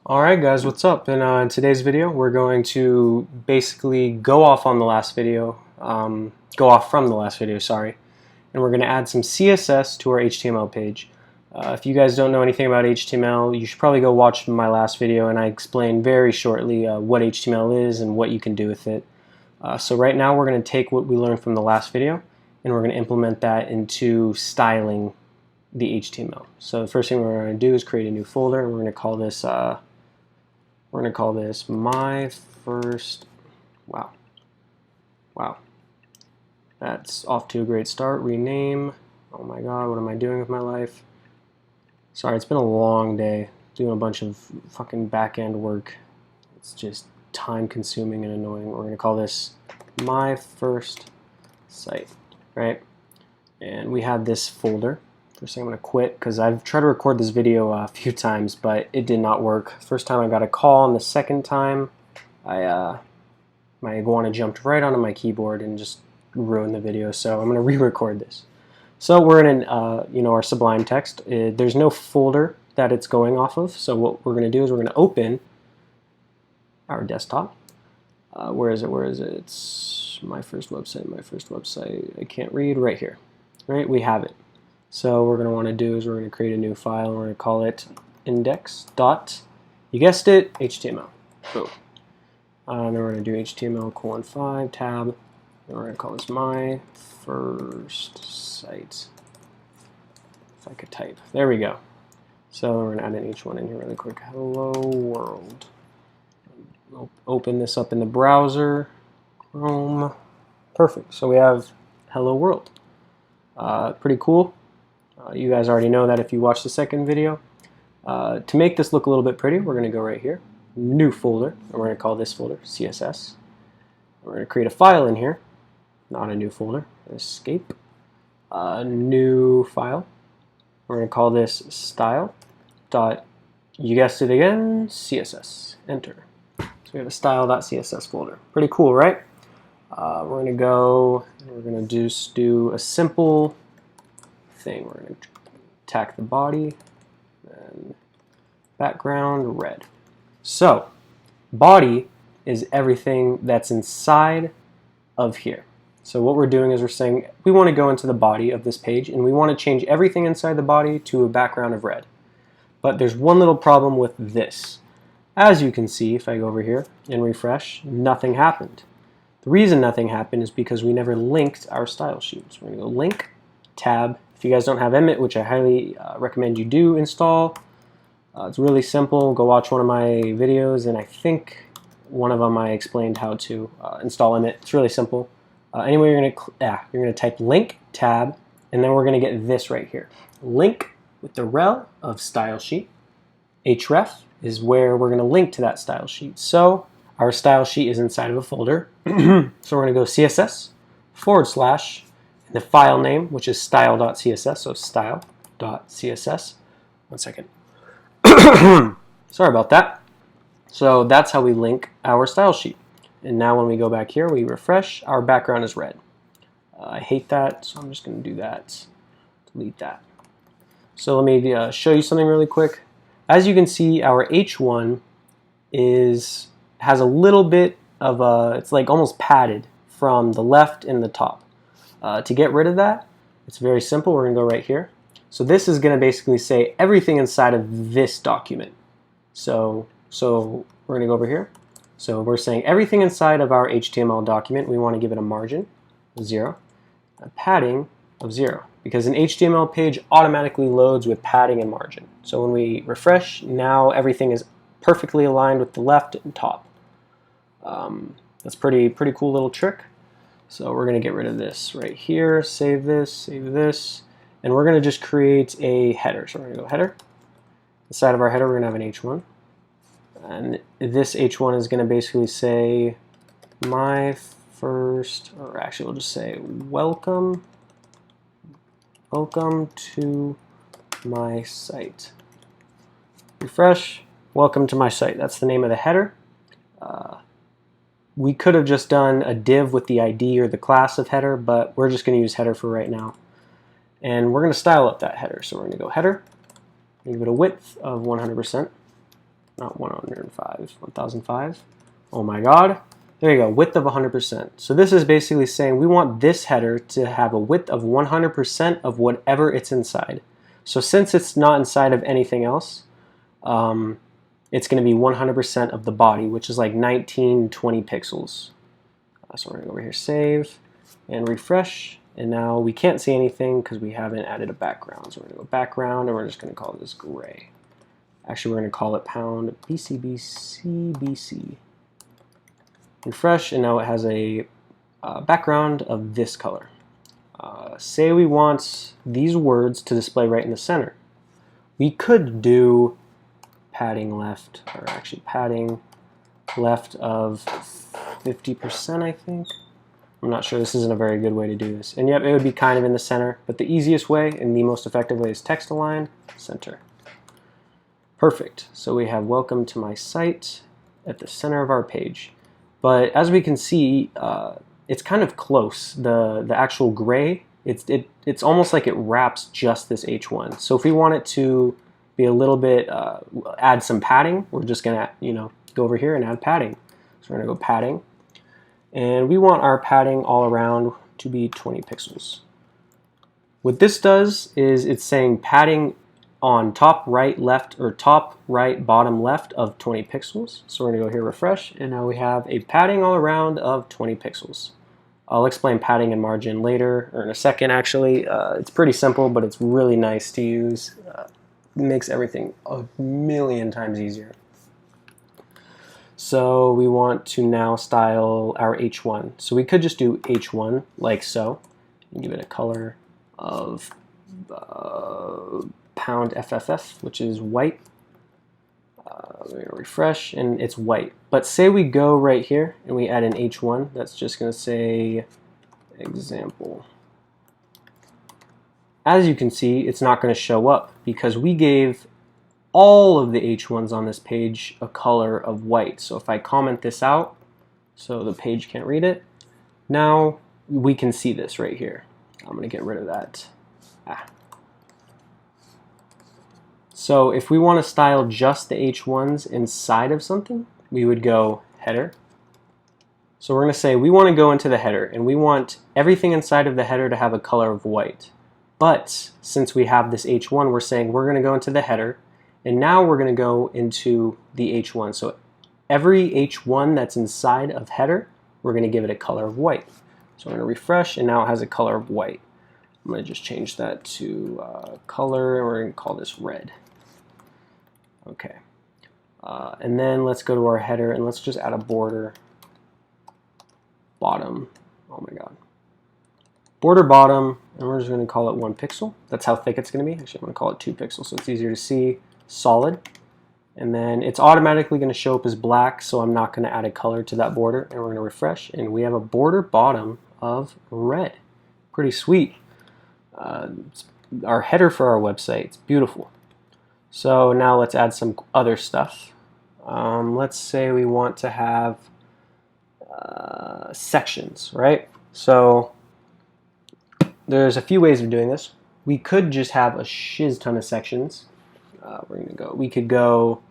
Alright guys, what's up? In today's video we're going to basically go off from the last video, sorry, and we're going to add some CSS to our HTML page. If you guys don't know anything about HTML, you should probably go watch my last video, and I explain very shortly what HTML is and what you can do with it. So right now we're going to take what we learned from the last video and we're going to implement that into styling the HTML. So the first thing we're going to do is create a new folder, and we're going to call this my first. Wow, that's off to a great start. Rename. Oh my god, what am I doing with my life? Sorry, it's been a long day doing a bunch of fucking back-end work. It's just time consuming and annoying. We're going to call this my first site, right? And we have this folder. First thing, I'm going to quit because I've tried to record this video a few times, but it did not work. First time I got a call, and the second time my iguana jumped right onto my keyboard and just ruined the video. So I'm going to re-record this. So we're in our Sublime text. There's no folder that it's going off of. So what we're going to do is we're going to open our desktop. Where is it? It's my first website. I can't read. Right here. Right? We have it. So what we're going to want to do is we're going to create a new file, and we're going to call it index dot, you guessed it, HTML. Boom. Then we're going to do HTML:5 tab, and we're going to call this my first site. If I could type. There we go. So we're going to add an H1 in here really quick. Hello world. Open this up in the browser. Chrome. Perfect. So we have hello world. Pretty cool. You guys already know that if you watched the second video. To make this look a little bit pretty, we're going to go right here, new folder, and we're going to call this folder CSS. We're going to create a file in here, not a new folder, escape, new file. We're going to call this style dot, you guessed it again, CSS, enter. So we have a style.css folder. Pretty cool, right? We're going to go, and we're going to just do a simple thing. We're going to tack the body, and background red. So body is everything that's inside of here. So what we're doing is we're saying we want to go into the body of this page, and we want to change everything inside the body to a background of red. But there's one little problem with this. As you can see, if I go over here and refresh, nothing happened. The reason nothing happened is because we never linked our style sheet. So we're going to go link, tab. If you guys don't have Emmet, which I highly recommend you do install, it's really simple. Go watch one of my videos, and I think one of them I explained how to install Emmet. It's really simple. Anyway, you're going to type link, tab, and then we're going to get this right here. Link with the rel of style sheet. href is where we're going to link to that style sheet. So our style sheet is inside of a folder. So we're going to go CSS / and the file name, which is style.css, so style.css. One second. Sorry about that. So that's how we link our style sheet. And now when we go back here, we refresh, our background is red. I hate that, so I'm just going to do that. Delete that. So let me show you something really quick. As you can see, our H1 has a little bit of it's like almost padded from the left and the top. To get rid of that, it's very simple. We're going to go right here. So this is going to basically say everything inside of this document. So we're going to go over here. So we're saying everything inside of our HTML document, we want to give it a margin of 0, a padding of 0, because an HTML page automatically loads with padding and margin. So when we refresh, now everything is perfectly aligned with the left and top. That's pretty cool little trick. So we're going to get rid of this right here, save this, and we're going to just create a header. So we're going to go header. Inside of our header, we're going to have an H1. And this H1 is going to basically say my first, or actually we'll just say welcome to my site. Refresh, welcome to my site. That's the name of the header. We could have just done a div with the ID or the class of header, but we're just going to use header for right now. And we're going to style up that header. So we're going to go header, give it a width of 100%. not 105, 1005. Oh my God. There you go, width of 100%. So this is basically saying we want this header to have a width of 100% of whatever it's inside. So since it's not inside of anything else, it's going to be 100% of the body, which is like 1920 pixels. So we're going to go over here, save, and refresh. And now we can't see anything because we haven't added a background. So we're going to go background, and we're just going to call this gray. Actually, we're going to call it pound BCBCBC. Refresh, and now it has a background of this color. Say we want these words to display right in the center. We could do padding left, or actually padding left of 50%, I think. I'm not sure, this isn't a very good way to do this. And yep, it would be kind of in the center, but the easiest way and the most effective way is text align, center. Perfect. So we have welcome to my site at the center of our page. But as we can see, it's kind of close. The actual gray, it's almost like it wraps just this H1. So if we want it to be a little bit, add some padding, we're just gonna go over here and add padding. So we're gonna go padding, and we want our padding all around to be 20 pixels. What this does is it's saying padding on top right left, or top right bottom left of 20 pixels. So we're going to go here, refresh, and now we have a padding all around of 20 pixels. I'll explain padding and margin later, or in a second actually. It's pretty simple, but it's really nice to use. It makes everything a million times easier. So we want to now style our H1. So we could just do H1 like so, and give it a color of pound FFF, which is white. We're going to refresh, and it's white. But say we go right here and we add an H1, that's just going to say example. As you can see, it's not going to show up because we gave all of the H1s on this page a color of white. So if I comment this out, so the page can't read it, now we can see this right here. I'm going to get rid of that. So if we want to style just the H1s inside of something, we would go header. So we're going to say we want to go into the header, and we want everything inside of the header to have a color of white. But since we have this H1, we're saying we're going to go into the header, and now we're going to go into the H1. So every H1 that's inside of header, we're going to give it a color of white. So we're going to refresh, and now it has a color of white. I'm going to just change that to color, and we're going to call this red. Okay. And then let's go to our header, and let's just add a border bottom. Oh my God. Border bottom, and we're just going to call it 1 pixel. That's how thick it's going to be. Actually, I'm going to call it 2 pixels so it's easier to see. Solid. And then it's automatically going to show up as black, so I'm not going to add a color to that border. And we're going to refresh, and we have a border bottom of red. Pretty sweet. It's our header for our website. It's beautiful. So now let's add some other stuff. Let's say we want to have sections, right? So there's a few ways of doing this. We could just have a shiz ton of sections. We could go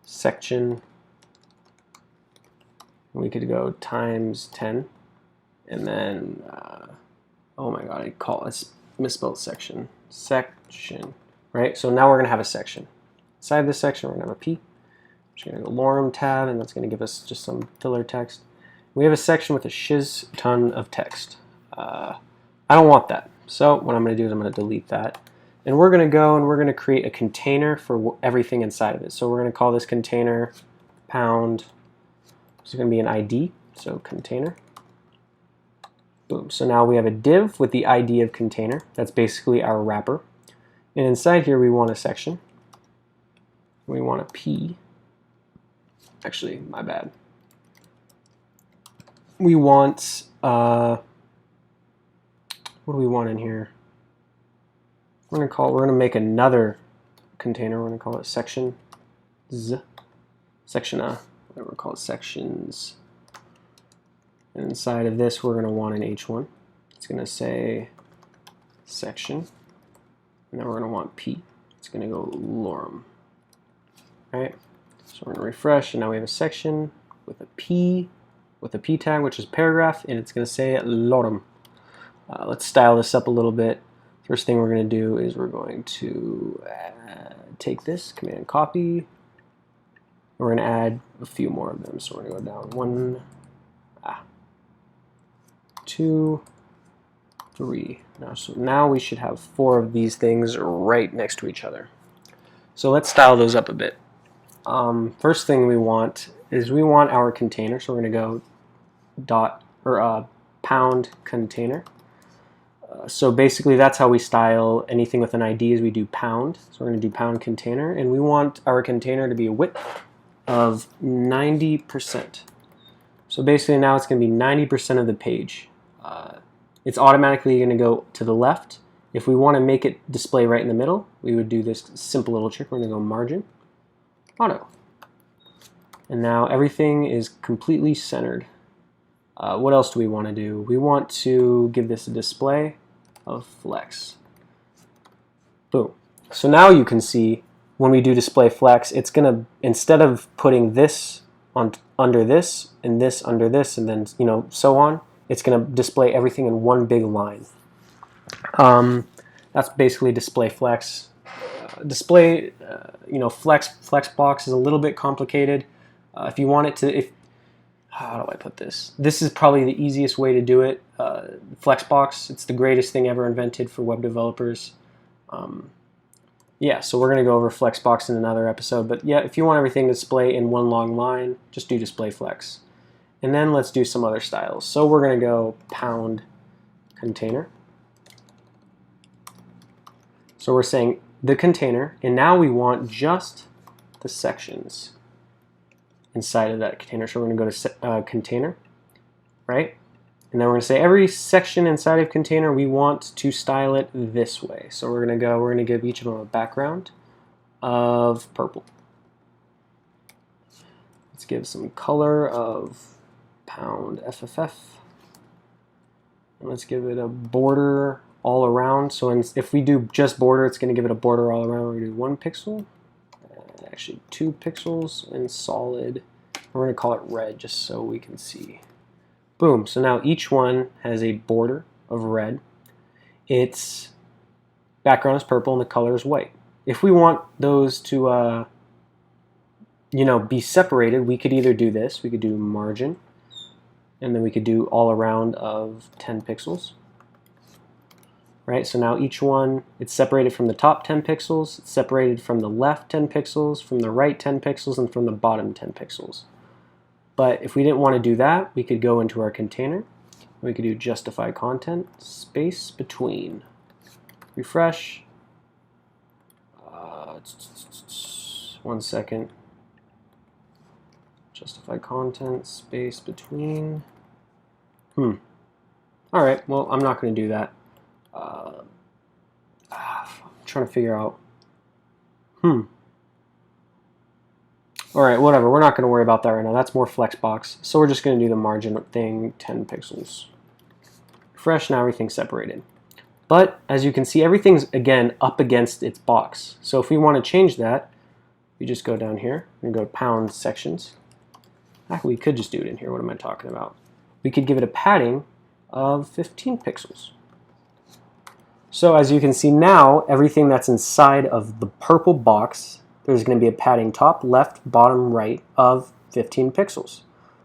section, we could go times 10, and then oh my God, I misspelled section, right? So now we're going to have a section. Inside this section, we're going to have a P. I'm just going to go lorem tab, and that's going to give us just some filler text. We have a section with a shiz ton of text. I don't want that. So what I'm going to do is I'm going to delete that. And we're going to go and we're going to create a container for everything inside of it. So we're going to call this container pound. This is going to be an ID, so container. Boom. So now we have a div with the ID of container. That's basically our wrapper. And inside here we want a section. We want a P. Actually, my bad. We want, what do we want in here? We're going to make another container. We're going to call it section Z. Section A. Whatever we call it, sections. And inside of this, we're going to want an H1. It's going to say section. And then we're going to want P. It's going to go lorem. Right? So we're going to refresh, and now we have a section with a P tag, which is paragraph, and it's going to say lorem. Let's style this up a little bit. First thing we're going to do is we're going to take this, command copy. We're going to add a few more of them. So we're going to go down 1, 2, 3. Now we should have 4 of these things right next to each other. So let's style those up a bit. First thing we want is we want our container. So we're going to go pound container. So basically that's how we style anything with an ID, is we do pound. So we're going to do pound container, and we want our container to be a width of 90%. So basically now it's going to be 90% of the page. It's automatically going to go to the left. If we want to make it display right in the middle, we would do this simple little trick. We're going to go margin, auto. And now everything is completely centered. What else do we want to do? We want to give this a display of flex. Boom. So now you can see when we do display flex, it's going to, instead of putting this under this and this under this and then so on, it's going to display everything in one big line. That's basically display flex. Flex box is a little bit complicated. If you want it to, how do I put this? This is probably the easiest way to do it. Flexbox, it's the greatest thing ever invented for web developers. Yeah, so we're going to go over Flexbox in another episode. But yeah, if you want everything to display in one long line, just do display flex. And then let's do some other styles. So we're going to go pound container. So we're saying the container, and now we want just the sections inside of that container. So we're going to go to container, right? And then we're going to say every section inside of container, we want to style it this way. So we're going to give each of them a background of purple. Let's give some color of pound FFF. And let's give it a border all around. So if we do just border, it's going to give it a border all around. We're going to do 1 pixel, actually 2 pixels, and solid. We're going to call it red just so we can see. Boom. So now each one has a border of red. Its background is purple and the color is white. If we want those to be separated, we could either do this. We could do margin, and then we could do all around of 10 pixels. Right, so now each one, it's separated from the top 10 pixels, it's separated from the left 10 pixels, from the right 10 pixels, and from the bottom 10 pixels. But if we didn't want to do that, we could go into our container. We could do justify content, space between. Refresh. 1 second. Justify content, space between. All right, well, I'm not going to do that. I'm trying to figure out. Alright, whatever. We're not going to worry about that right now. That's more Flexbox. So we're just going to do the margin thing, 10 pixels. Refresh, now everything's separated. But as you can see, everything's, again, up against its box. So if we want to change that, we just go down here and go to pound sections. Actually, we could just do it in here. What am I talking about? We could give it a padding of 15 pixels. So as you can see now, everything that's inside of the purple box, there's going to be a padding top, left, bottom, right of 15 pixels.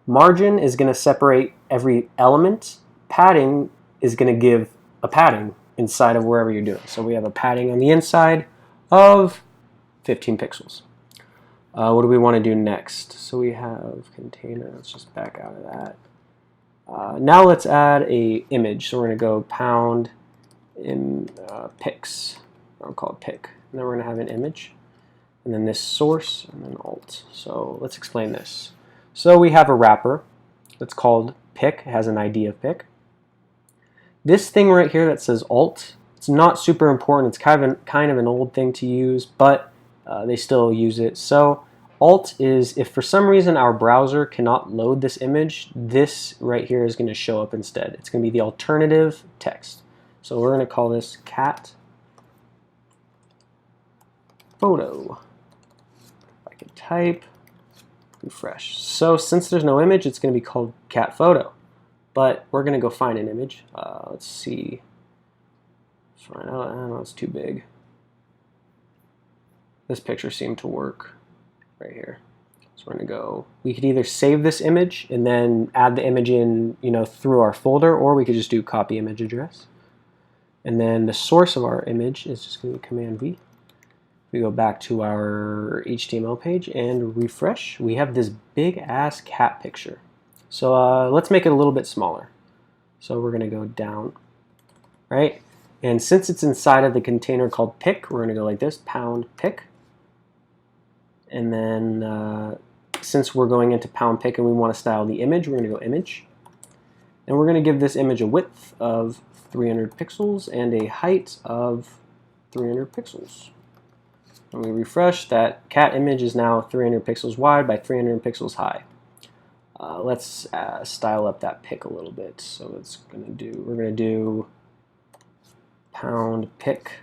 Margin is going to separate every element. Padding is going to give a padding inside of wherever you're doing. So we have a padding on the inside of 15 pixels. What do we want to do next? So we have container. Let's just back out of that. Now let's add a image. So we're going to go pound in pics. I'll call it pic. And then we're going to have an image. And then this source, and then alt. So let's explain this. So we have a wrapper that's called pic. It has an ID of pic. This thing right here that says alt, it's not super important. It's kind of an old thing to use, but they still use it. So alt is if for some reason our browser cannot load this image, this right here is going to show up instead. It's going to be the alternative text. So we're going to call this cat photo. I could type refresh. So since there's no image, it's going to be called cat photo. But we're going to go find an image. Let's see. I don't know, it's too big. This picture seemed to work right here. So we're going to go, we could either save this image and then add the image in, through our folder, or we could just do copy image address. And then the source of our image is just going to be Command V. We go back to our HTML page and refresh. We have this big ass cat picture. So let's make it a little bit smaller. So we're going to go down, right? And since it's inside of the container called pic, we're going to go like this, pound pic. And then since we're going into pound pic and we want to style the image, we're going to go image. And we're going to give this image a width of 300 pixels and a height of 300 pixels. When we refresh, that cat image is now 300 pixels wide by 300 pixels high. Let's style up that pic a little bit. So we're going to do pound pic.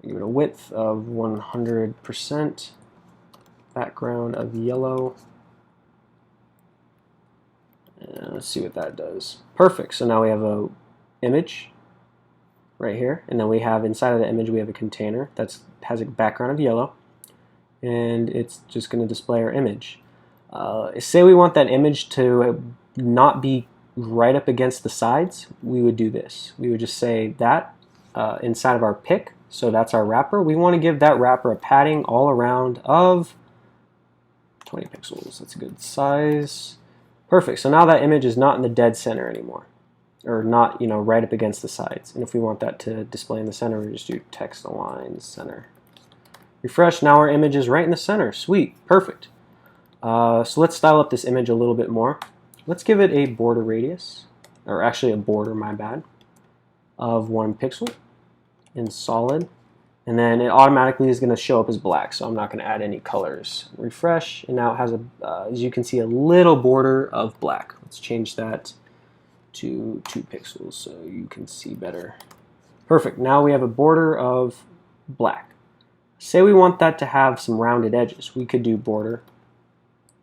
Give it a width of 100%. Background of yellow. And let's see what that does. Perfect. So now we have a image right here, and then we have inside of the image we have a container that has a background of yellow, and it's just going to display our image. Say we want that image to not be right up against the sides, we would do this. We would just say that inside of our pic, so that's our wrapper. We want to give that wrapper a padding all around of 20 pixels. That's a good size. Perfect. So now that image is not in the dead center anymore, or not, right up against the sides. And if we want that to display in the center, we just do text align center. Refresh. Now our image is right in the center. Sweet. Perfect. So let's style up this image a little bit more. Let's give it a border radius, or actually a border, my bad, of 1 pixel in solid. And then it automatically is going to show up as black, so I'm not going to add any colors. Refresh, and now it has, as you can see, a little border of black. Let's change that to 2 pixels so you can see better. Perfect. Now we have a border of black. Say we want that to have some rounded edges. We could do border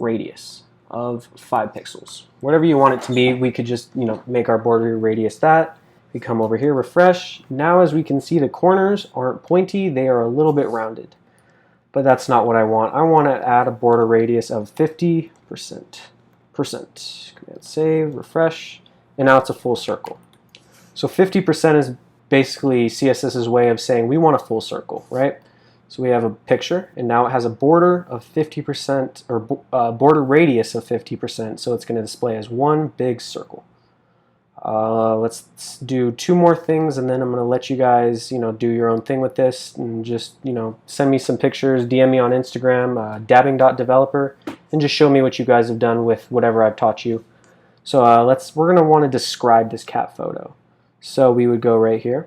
radius of 5 pixels. Whatever you want it to be, we could just make our border radius that. We come over here, refresh. Now as we can see, the corners aren't pointy, they are a little bit rounded. But that's not what I want. I want to add a border radius of 50%. Command save, refresh, and now it's a full circle. So 50% is basically CSS's way of saying we want a full circle, right? So we have a picture, and now it has a border of 50%, or border radius of 50%, so it's going to display as one big circle. Let's do 2 more things, and then I'm going to let you guys, do your own thing with this, and just, send me some pictures, DM me on Instagram, dabbing.developer, and just show me what you guys have done with whatever I've taught you. So we're going to want to describe this cat photo. So we would go right here,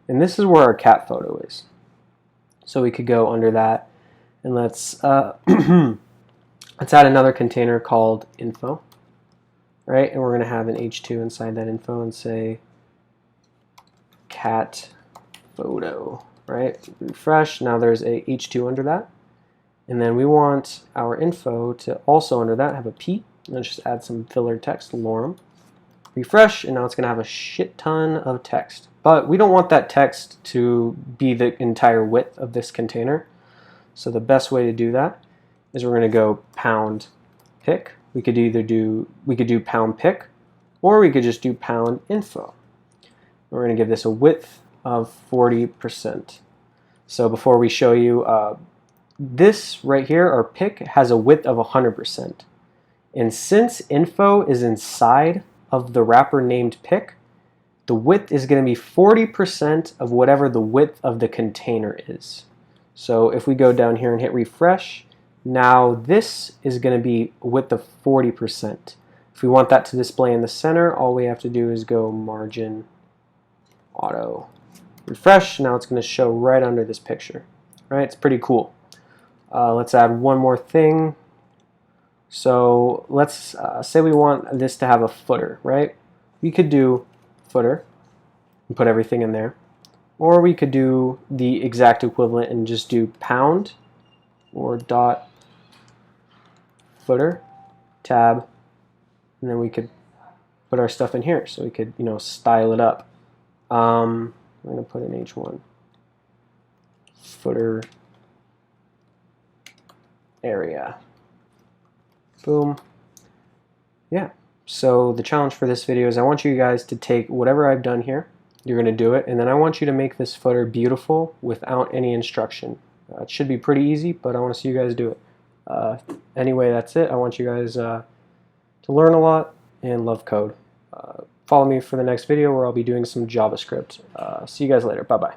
and this is where our cat photo is. So we could go under that, and let's let's add another container called info. Right, and we're going to have an H2 inside that info and say cat photo, right? Refresh, now there's a H2 under that. And then we want our info to also under that have a P. Let's just add some filler text, lorem. Refresh, and now it's going to have a shit ton of text. But we don't want that text to be the entire width of this container. So the best way to do that is we're going to go pound pic. We could do pound pic, or we could just do pound info. We're going to give this a width of 40%. So before we show you, this right here, our pic, has a width of 100%. And since info is inside of the wrapper named pic, the width is going to be 40% of whatever the width of the container is. So if we go down here and hit refresh, now this is going to be a width of 40%. If we want that to display in the center, all we have to do is go margin auto. Refresh, now it's going to show right under this picture. Right? It's pretty cool. Let's add one more thing. So let's say we want this to have a footer, right? We could do footer and put everything in there. Or we could do the exact equivalent and just do pound or dot footer, tab, and then we could put our stuff in here. So we could, you know, style it up. I'm going to put in H1. Footer area. Boom. Yeah. So the challenge for this video is I want you guys to take whatever I've done here. You're going to do it, and then I want you to make this footer beautiful without any instruction. It should be pretty easy, but I want to see you guys do it. Anyway, that's it. I want you guys to learn a lot and love code. Follow me for the next video where I'll be doing some JavaScript. See you guys later. Bye-bye.